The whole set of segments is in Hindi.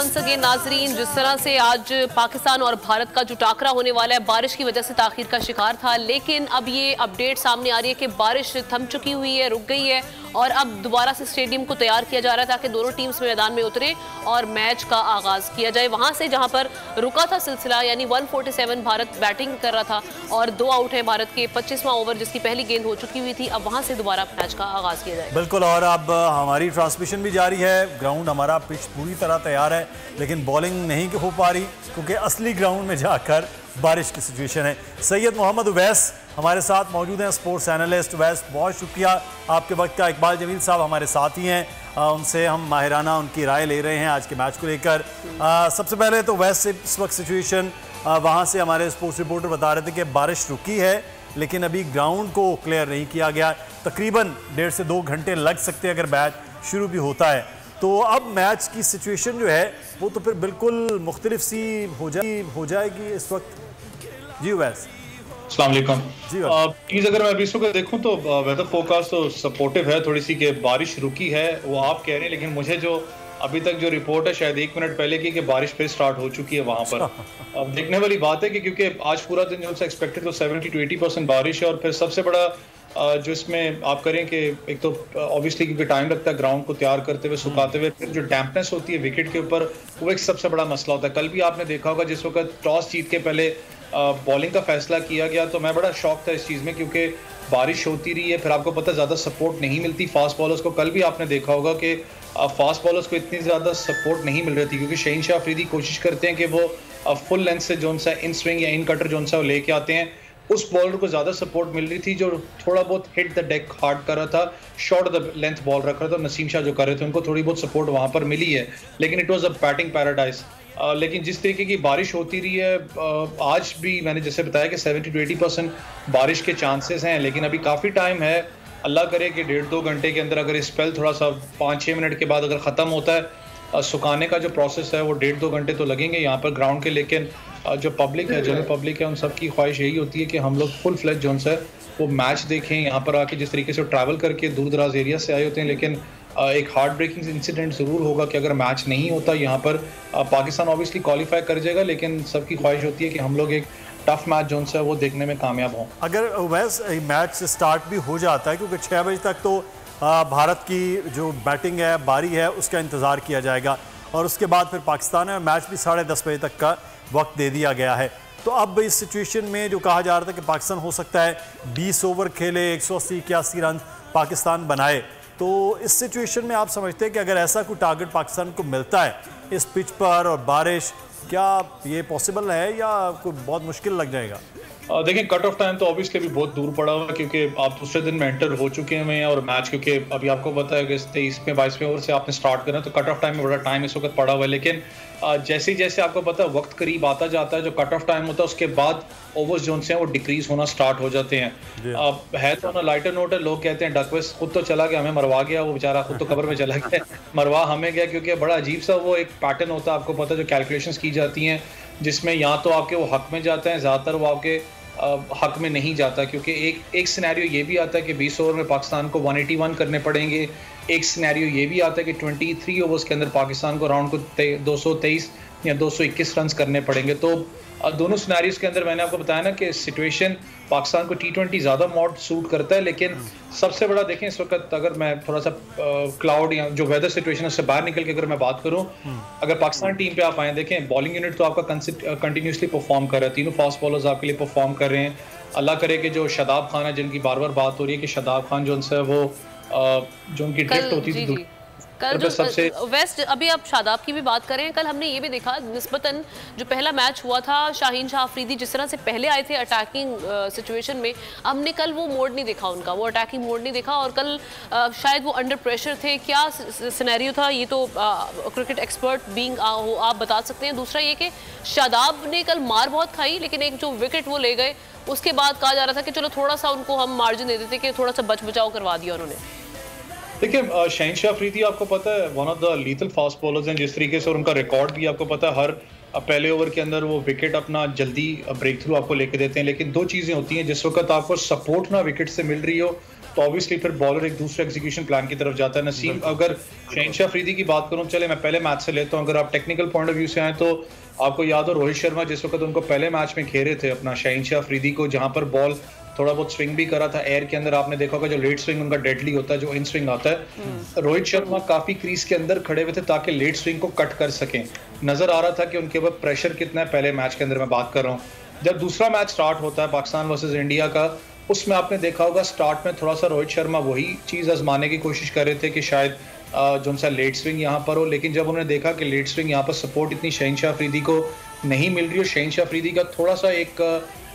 वंस अगेन नाजरीन, जिस तरह से आज पाकिस्तान और भारत का जो टाकरा होने वाला है बारिश की वजह से ताखीर का शिकार था, लेकिन अब ये अपडेट सामने आ रही है कि बारिश थम चुकी हुई है, रुक गई है और अब दोबारा से स्टेडियम को तैयार किया जा रहा है ताकि दोनों टीम्स मैदान में उतरे और मैच का आगाज किया जाए। वहां से जहां पर रुका था सिलसिला, यानी 147 भारत बैटिंग कर रहा था और 2 आउट है भारत के, 25वां ओवर जिसकी पहली गेंद हो चुकी हुई थी, अब वहां से दोबारा मैच का आगाज किया जाए। बिल्कुल, और अब हमारी ट्रांसमिशन भी जारी है। ग्राउंड हमारा पिच पूरी तरह तैयार है, लेकिन बॉलिंग नहीं हो पा रही क्योंकि असली ग्राउंड में जाकर बारिश की सिचुएशन है। सैयद मोहम्मद उवैस हमारे साथ मौजूद हैं, स्पोर्ट्स एनालिस्ट। उवैस, बहुत शुक्रिया आपके वक्त का। इकबाल जमील साहब हमारे साथ ही हैं, उनसे हम माहिराना उनकी राय ले रहे हैं आज के मैच को लेकर। सबसे पहले तो उवैस से इस वक्त सिचुएशन वहाँ से हमारे स्पोर्ट्स रिपोर्टर बता रहे थे कि बारिश रुकी है लेकिन अभी ग्राउंड को क्लियर नहीं किया गया। तकरीबन 1.5 से 2 घंटे लग सकते हैं अगर मैच शुरू भी होता है। तो अब मैच की सिचुएशन जो है वो तो फिर बिल्कुल मुख्तलिफ सी हो जाएगी इस वक्त। जी वैस, अस्सलाम वालेकुम। प्लीज अगर मैं अभी इसको देखूं तो वेदर फोरकास्ट तो सपोर्टिव है थोड़ी सी, कि बारिश रुकी है वो आप कह रहे हैं, लेकिन मुझे जो अभी तक जो रिपोर्ट है शायद 1 मिनट पहले की कि बारिश फिर स्टार्ट हो चुकी है वहां पर। अब देखने वाली बात है कि क्योंकि आज पूरा दिन जो एक्सपेक्टेड तो 70 to 80% बारिश है, और फिर सबसे बड़ा जो इसमें आप करें कि एक तो ऑब्वियसली क्योंकि टाइम लगता है ग्राउंड को तैयार करते हुए, सुखाते हुए, फिर जो डैम्पनेस होती है विकेट के ऊपर वो एक सबसे बड़ा मसला होता है। कल भी आपने देखा होगा जिस वक्त टॉस जीत के पहले बॉलिंग का फैसला किया गया तो मैं बड़ा शौक था इस चीज़ में, क्योंकि बारिश होती रही है, फिर आपको पता ज़्यादा सपोर्ट नहीं मिलती फास्ट बॉलर्स को। कल भी आपने देखा होगा कि फास्ट बॉलर्स को इतनी ज़्यादा सपोर्ट नहीं मिल रही थी, क्योंकि शहीन शाह अफरीदी कोशिश करते हैं कि वो फुल लेंथ से जो सा इन स्विंग या इन कटर जो सा वो लेके आते हैं। उस बॉलर को ज़्यादा सपोर्ट मिल रही थी जो थोड़ा बहुत हिट द डेक हार्ड कर रहा था, शॉर्ट द लेंथ बॉल रख रहा था। नसीम शाह जो कर रहे थे उनको थोड़ी बहुत सपोर्ट वहाँ पर मिली है, लेकिन it was a batting paradise. लेकिन जिस तरीके की बारिश होती रही है, आज भी मैंने जैसे बताया कि 70 to 80% बारिश के चांसेस हैं, लेकिन अभी काफ़ी टाइम है। अल्लाह करे कि 1.5-2 घंटे के अंदर अगर स्पेल थोड़ा सा 5-6 मिनट के बाद अगर ख़त्म होता है, सुखाने का जो प्रोसेस है वो 1.5-2 घंटे तो लगेंगे यहाँ पर ग्राउंड के। लेकिन जो पब्लिक है, जनरल पब्लिक है, उन सब की ख्वाहिश यही होती है कि हम लोग फुल फ्लैज जोन से वो मैच देखें यहाँ पर आके। जिस तरीके से ट्रैवल करके दूर दराज एरिया से आए होते हैं, लेकिन एक हार्ट ब्रेकिंग इंसिडेंट ज़रूर होगा कि अगर मैच नहीं होता यहाँ पर, पाकिस्तान ऑब्वियसली क्वालिफाई कर जाएगा, लेकिन सबकी ख्वाहिश होती है कि हम लोग एक टफ मैच जोन से वो देखने में कामयाब हों। अगर वैसे मैच स्टार्ट भी हो जाता है, क्योंकि 6 बजे तक तो भारत की जो बैटिंग है, बारी है, उसका इंतज़ार किया जाएगा और उसके बाद फिर पाकिस्तान है, मैच भी 10:30 बजे तक का वक्त दे दिया गया है। तो अब इस सिचुएशन में जो कहा जा रहा था कि पाकिस्तान हो सकता है 20 ओवर खेले, 180-81 रन पाकिस्तान बनाए, तो इस सिचुएशन में आप समझते हैं कि अगर ऐसा कोई टारगेट पाकिस्तान को मिलता है इस पिच पर और बारिश, क्या ये पॉसिबल है या कोई बहुत मुश्किल लग जाएगा? देखें, कट ऑफ टाइम तो ऑब्वियसली भी बहुत दूर पड़ा हुआ है, क्योंकि आप दूसरे दिन में एंटर हो चुके हैं और मैच, क्योंकि अभी आपको पता है कि 23वें 22वें ओवर से आपने स्टार्ट करना, तो कट ऑफ टाइम में बड़ा टाइम इस वक्त पड़ा हुआ है। लेकिन जैसे ही जैसे आपको पता है वक्त करीब आता जाता है, जो कट ऑफ टाइम होता है उसके बाद ओवर्स जो हैं वो डिक्रीज होना स्टार्ट हो जाते हैं। है तो ना लाइटर नोट है, लोग कहते हैं डकवेस खुद तो चला गया, हमें मरवा गया, वो बेचारा खुद तो कब्र में चला गया, मरवा हमें गया, क्योंकि बड़ा अजीब सा वो एक पैटर्न होता है, आपको पता है, जो कैलकुलेशंस की जाती हैं जिसमें या तो आपके वो हक में जाते हैं, ज़्यादातर वो आपके हक में नहीं जाता, क्योंकि एक सिनेरियो ये भी आता है कि 20 ओवर में पाकिस्तान को 181 करने पड़ेंगे। एक सिनेरियो ये भी आता है कि 23 ओवर्स के अंदर पाकिस्तान को राउंड को 223 या 221 रन करने पड़ेंगे। तो दोनों सिनेरियोज के अंदर मैंने आपको बताया ना कि सिचुएशन पाकिस्तान को T20 ज़्यादा मॉड सूट करता है। लेकिन सबसे बड़ा देखें इस वक्त, अगर मैं थोड़ा सा क्लाउड या जो वेदर सिचुएशन है उससे बाहर निकल के अगर मैं बात करूं, अगर पाकिस्तान टीम पे आप आए, देखें बॉलिंग यूनिट तो आपका कंटिन्यूसली परफॉर्म कर रहा है, तीनों फास्ट बॉलर्स आपके लिए परफॉर्म कर रहे हैं। अल्लाह करे कि जो शादाब खान है, जिनकी बार बार बात हो रही है कि शादाब खान जो उनसे वो जो उनकी ड्रिफ्ट होती थी कल जो वेस्ट, अभी आप शादाब की भी बात करें, कल हमने ये भी देखा निस्बतन जो पहला मैच हुआ था शाहीन शाह अफरीदी जिस तरह से पहले आए थे अटैकिंग सिचुएशन में, हमने कल वो मोड नहीं देखा उनका, वो अटैकिंग मोड नहीं देखा, और कल शायद वो अंडर प्रेशर थे। क्या सिनेरियो था, ये तो क्रिकेट एक्सपर्ट बीइंग आप बता सकते हैं। दूसरा ये कि शादाब ने कल मार बहुत खाई, लेकिन एक जो विकेट वो ले गए, उसके बाद कहा जा रहा था कि चलो थोड़ा सा उनको हम मार्जिन दे देते कि थोड़ा सा बच बचाव करवा दिया उन्होंने। देखिए, शाहीन शाह अफरीदी आपको पता है one of the lethal fast bowlers हैं जिस तरीके से, और उनका रिकॉर्ड भी आपको पता है, हर पहले ओवर के अंदर वो विकेट अपना जल्दी ब्रेक थ्रू आपको लेके देते हैं। लेकिन दो चीज़ें होती हैं, जिस वक्त आपको सपोर्ट ना विकेट से मिल रही हो तो ऑब्वियसली फिर बॉलर एक दूसरे एग्जीक्यूशन प्लान की तरफ जाता है। नसीम, अगर शहनशाह अफरीदी की बात करूं, चले मैं पहले मैच से लेता हूं, अगर आप टेक्निकल पॉइंट ऑफ व्यू से आए तो आपको याद हो रोहित शर्मा जिस वक्त उनको पहले मैच में घेरे थे अपना शहनशाह अफरीदी को, जहां पर बॉल थोड़ा बहुत स्विंग भी करा था एयर के अंदर, आपने देखा होगा जो लेट स्विंग उनका डेडली होता है, जो इन स्विंग आता है, रोहित शर्मा काफी क्रीज के अंदर खड़े हुए थे ताकि लेट स्विंग को कट कर सकें। नजर आ रहा था कि उनके ऊपर प्रेशर कितना है पहले मैच के अंदर, मैं बात कर रहा हूँ। जब दूसरा मैच स्टार्ट होता है पाकिस्तान वर्सेस इंडिया का, उसमें आपने देखा होगा स्टार्ट में थोड़ा सा रोहित शर्मा वही चीज आजमाने की कोशिश कर रहे थे कि शायद जो सा लेट स्विंग यहाँ पर हो, लेकिन जब उन्होंने देखा कि लेट स्विंग यहाँ पर सपोर्ट इतनी शहनशाह अफरीदी को नहीं मिल रही, और शहनशाह अफरीदी का थोड़ा सा एक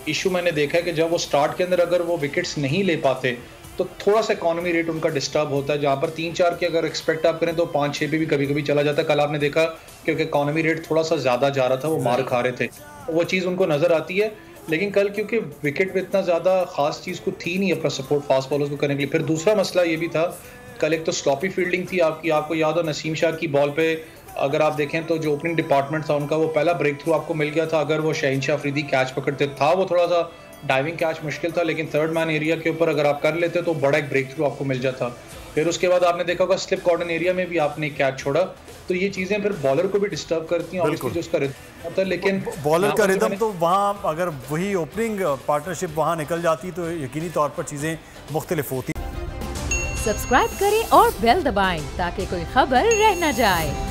इशू मैंने देखा है कि जब वो स्टार्ट के अंदर अगर वो विकेट्स नहीं ले पाते तो थोड़ा सा इकोनॉमी रेट उनका डिस्टर्ब होता है, जहां पर 3-4 की अगर एक्सपेक्ट आप करें तो 5-6 पे भी कभी कभी चला जाता है। कल आपने देखा क्योंकि इकोनॉमी रेट थोड़ा सा ज्यादा जा रहा था, वो मार खा रहे थे, वो चीज उनको नजर आती है। लेकिन कल क्योंकि विकेट में इतना ज्यादा खास चीज को थी नहीं अपना सपोर्ट फास्ट बॉलर्स को करने के लिए। फिर दूसरा मसला ये भी था, कल एक तो स्लॉपी फील्डिंग थी आपकी, आपको याद हो नसीम शाह की बॉल पे अगर आप देखें तो जो ओपनिंग डिपार्टमेंट था उनका, वो पहला ब्रेक थ्रू आपको मिल गया था। अगर वो शहनशाह अफरीदी कैच पकड़ते था, वो थोड़ा सा डाइविंग कैच मुश्किल था, लेकिन थर्ड मैन एरिया के ऊपर अगर आप कर लेते तो बड़ा एक ब्रेक थ्रू आपको मिल जाता। फिर उसके बाद आपने देखा होगा स्लिप कॉर्नर एरिया में भी आपने कैच छोड़ा, तो ये चीजें फिर बॉलर को भी डिस्टर्ब करती हैं, ऑब्वियसली जो उसका रिदम होता है। लेकिन बॉलर का रिदम तो वहाँ अगर वही ओपनिंग पार्टनरशिप वहाँ निकल जाती तो यकीनी तौर पर चीजें मुख्तलिफ होती। सब्सक्राइब करें और बेल दबाएं ताकि कोई खबर रह न जाए।